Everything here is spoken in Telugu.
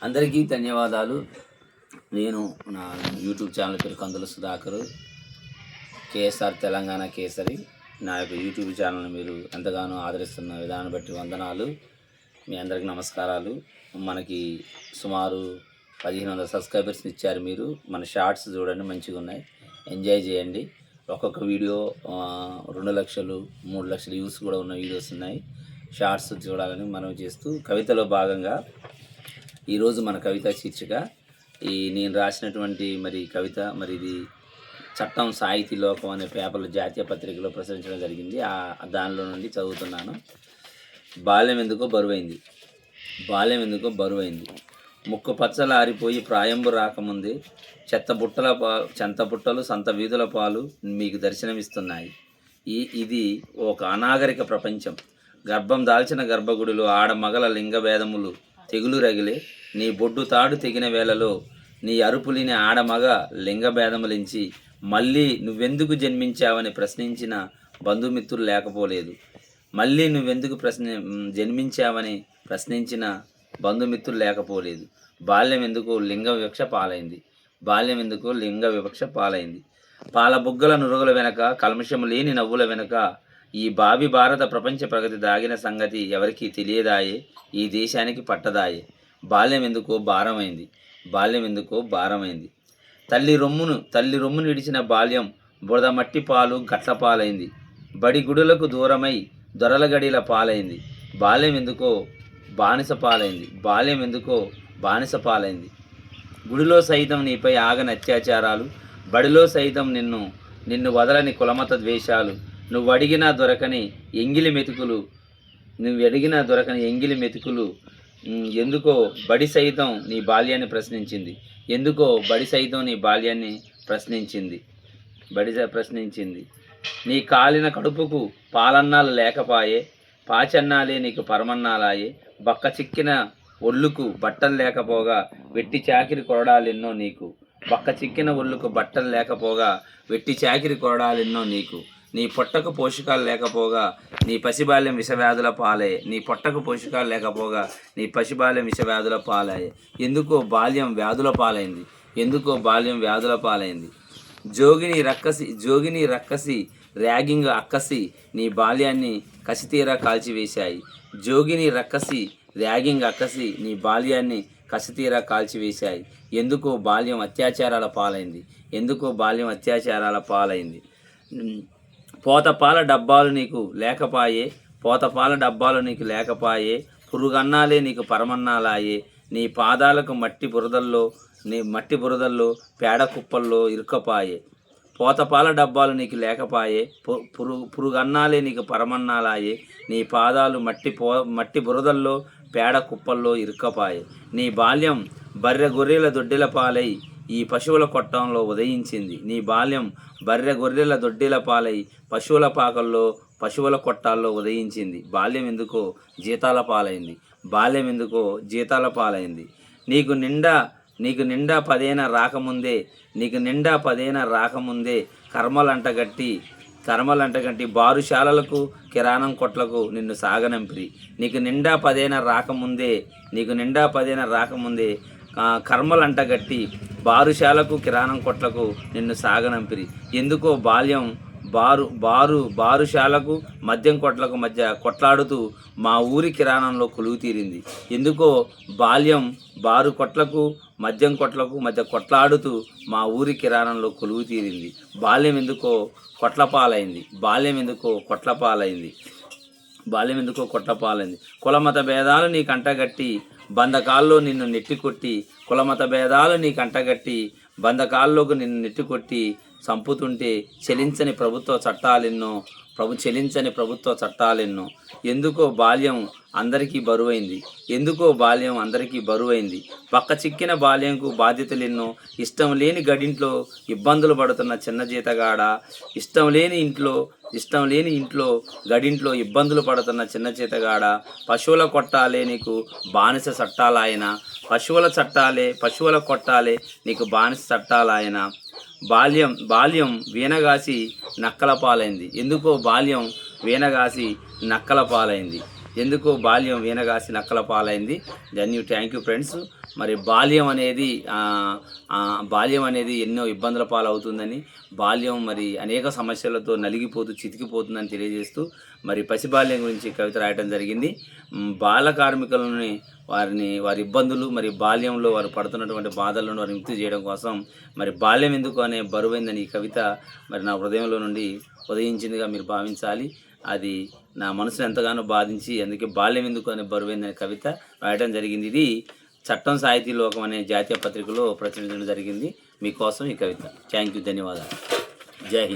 అందరికీ ధన్యవాదాలు. నేను నా యూట్యూబ్ ఛానల్ పేరు కందుల సుధాకర్, కేఎస్ఆర్ తెలంగాణ కేసరి. నా యొక్క యూట్యూబ్ ఛానల్ని మీరు ఎంతగానో ఆదరిస్తున్న విధానం బట్టి వందనాలు. మీ అందరికీ నమస్కారాలు. మనకి సుమారు 1500 సబ్స్క్రైబర్స్ని ఇచ్చారు మీరు. మన షార్ట్స్ చూడండి, మంచిగా ఉన్నాయి, ఎంజాయ్ చేయండి. ఒక్కొక్క వీడియో 2 లక్షలు 3 లక్షల వ్యూస్ కూడా ఉన్న వీడియోస్ ఉన్నాయి. షార్ట్స్ చూడాలని మనం చేస్తూ కవితలో భాగంగా ఈరోజు మన కవిత శీర్షిక నేను రాసినటువంటి కవిత ఇది చట్టం సాహితీ లోకం అనే పేపర్లో జాతీయ పత్రికలో ప్రచురించడం జరిగింది. దానిలో నుండి చదువుతున్నాను. బాల్యం ఎందుకో బరువైంది ముక్కు పచ్చలారిపోయి ప్రాయంబు రాకముందే చెత్త బుట్టలు సంత వీధుల పాలు మీకు దర్శనమిస్తున్నాయి. ఇది ఒక అనాగరిక ప్రపంచం. గర్భం దాల్చిన గర్భగుడిలో ఆడమగల లింగభేదములు తెగులు రగిలే. నీ బొడ్డు తాడు తెగిన వేళలో నీ అరుపులిని ఆడమగ లింగభేదములించి మళ్ళీ నువ్వెందుకు జన్మించావని ప్రశ్నించిన బంధుమిత్రులు లేకపోలేదు. మళ్ళీ నువ్వెందుకు జన్మించావని ప్రశ్నించిన బంధుమిత్రులు లేకపోలేదు. బాల్యం ఎందుకో లింగ వివక్ష పాలైంది. పాల బుగ్గల నురుగుల వెనక, కల్మషము లేని నవ్వుల వెనక ఈ భారత ప్రపంచ ప్రగతి దాగిన సంగతి ఎవరికీ తెలియదాయే, ఈ దేశానికి పట్టదాయే. బాల్యం ఎందుకో భారమైంది. తల్లి రొమ్మును ఇడిచిన బాల్యం బురద మట్టి పాలు గట్ల పాలైంది. బడి గుడులకు దూరమై దొరల గడిల పాలైంది. బాల్యం ఎందుకో బానిస పాలైంది. గుడిలో సైతం నీపై ఆగని అత్యాచారాలు, బడిలో సైతం నిన్ను వదలని కులమత ద్వేషాలు, నువ్వు అడిగినా దొరకని ఎంగిలి మెతుకులు. ఎందుకో బడి సైతం నీ బాల్యాన్ని ప్రశ్నించింది. నీ కాలిన కడుపుకు పాలన్నాలు లేకపాయే, పాచన్నాలే నీకు పరమన్నాలాయే. బక్క చిక్కిన ఒళ్ళుకు బట్టలు లేకపోగా వెట్టి చాకిరి కొరడాలెన్నో నీకు. నీ పొట్టకు పోషకాలు లేకపోగా నీ పసిబాల్యం విషవ్యాధుల పాలాయే. ఎందుకో బాల్యం వ్యాధుల పాలైంది. జోగిని రక్కసి ర్యాగింగ్ అక్కసి నీ బాల్యాన్ని కసితీరా కాల్చివేశాయి. ఎందుకో బాల్యం అత్యాచారాల పాలైంది. పోతపాల డబ్బాలు నీకు లేకపాయే, పురుగన్నాలే నీకు పరమన్నాలాయే. నీ పాదాలకు మట్టి బురదల్లో పేడ కుప్పల్లో ఇరుకపాయే. పోతపాల డబ్బాలు నీకు లేకపాయే, పురుగన్నాలే నీకు పరమన్నాలాయే. నీ పాదాలు మట్టి బురదల్లో పేడ కుప్పల్లో ఇరుకపాయే. నీ బాల్యం బర్రె గొర్రెల దొడ్డిల పాలై ఈ పశువుల కొట్టంలో ఉదయించింది. నీ బాల్యం బర్రె గొర్రెల దొడ్డిల పాలై పశువుల పాకల్లో పశువుల కొట్టాల్లో ఉదయించింది. బాల్యం ఎందుకో జీతాల పాలైంది. నీకు నిండా పదేన రాకముందే కర్మలంటగట్టి బారుశాలలకు కిరాణం కొట్లకు నిన్ను సాగనంపిరి. నీకు నిండా పదేన రాకముందే కర్మలంటగట్టి బారుశాలకు కిరాణం కొట్లకు నిన్ను సాగనంపిరి. ఎందుకో బాల్యం బారుశాలకు మద్యం కొట్లకు మధ్య కొట్లాడుతూ మా ఊరి కిరాణంలో కొలువు తీరింది. ఎందుకో బాల్యం బారు కొట్లకు మద్యం కొట్లకు మధ్య కొట్లాడుతూ మా ఊరి కిరాణంలో కొలువు తీరింది. బాల్యం ఎందుకో కొట్లపాలైంది. కులమత భేదాలు నీ కంటగట్టి బంధకాల్లో నిన్ను నెట్టికొట్టి చంపుతుంటే చెలించని ప్రభుత్వ చట్టాలెన్నో. ఎందుకో బాల్యం అందరికీ బరువైంది. పక్క చిక్కిన బాల్యంకు బాధ్యతలెన్నో. ఇష్టం లేని గడింట్లో ఇబ్బందులు పడుతున్న చిన్న జీతగాడ, ఇష్టం లేని ఇంట్లో గడింట్లో ఇబ్బందులు పడుతున్న చిన్న జీతగాడ. పశువుల కొట్టాలే నీకు బానిస చట్టాలాయన, పశువుల కొట్టాలే నీకు బానిస చట్టాలాయన. బాల్యం వీణగాసి నక్కల పాలైంది. ఎందుకో బాల్యం వీణగాసి నక్కల పాలైంది. Thank you friends. మరి బాల్యం అనేది ఎన్నో ఇబ్బందుల పాలవుతుందని, బాల్యం మరి అనేక సమస్యలతో నలిగిపోతూ చితికిపోతుందని తెలియజేస్తూ మరి పసిబాల్యం గురించి కవిత రాయటం జరిగింది. బాల కార్మికులని వారి ఇబ్బందులు మరి బాల్యంలో వారు పడుతున్నటువంటి బాధలను వారు విముక్తి చేయడం కోసం మరి బాల్యం ఎందుకు అనే బరువైందని ఈ కవిత మరి నా హృదయంలో నుండి ఉదయించిందిగా మీరు భావించాలి. అది నా మనసును ఎంతగానో బాధించి అందుకే బాల్యం ఎందుకు అనే బరువైందనే కవిత రాయడం జరిగింది. ఇది చట్టం సాహితీ లోకం అనే జాతీయ పత్రికలో ప్రచురించడం జరిగింది. మీకోసం ఈ కవిత. థ్యాంక్ యూ, ధన్యవాదాలు. జై హింద్.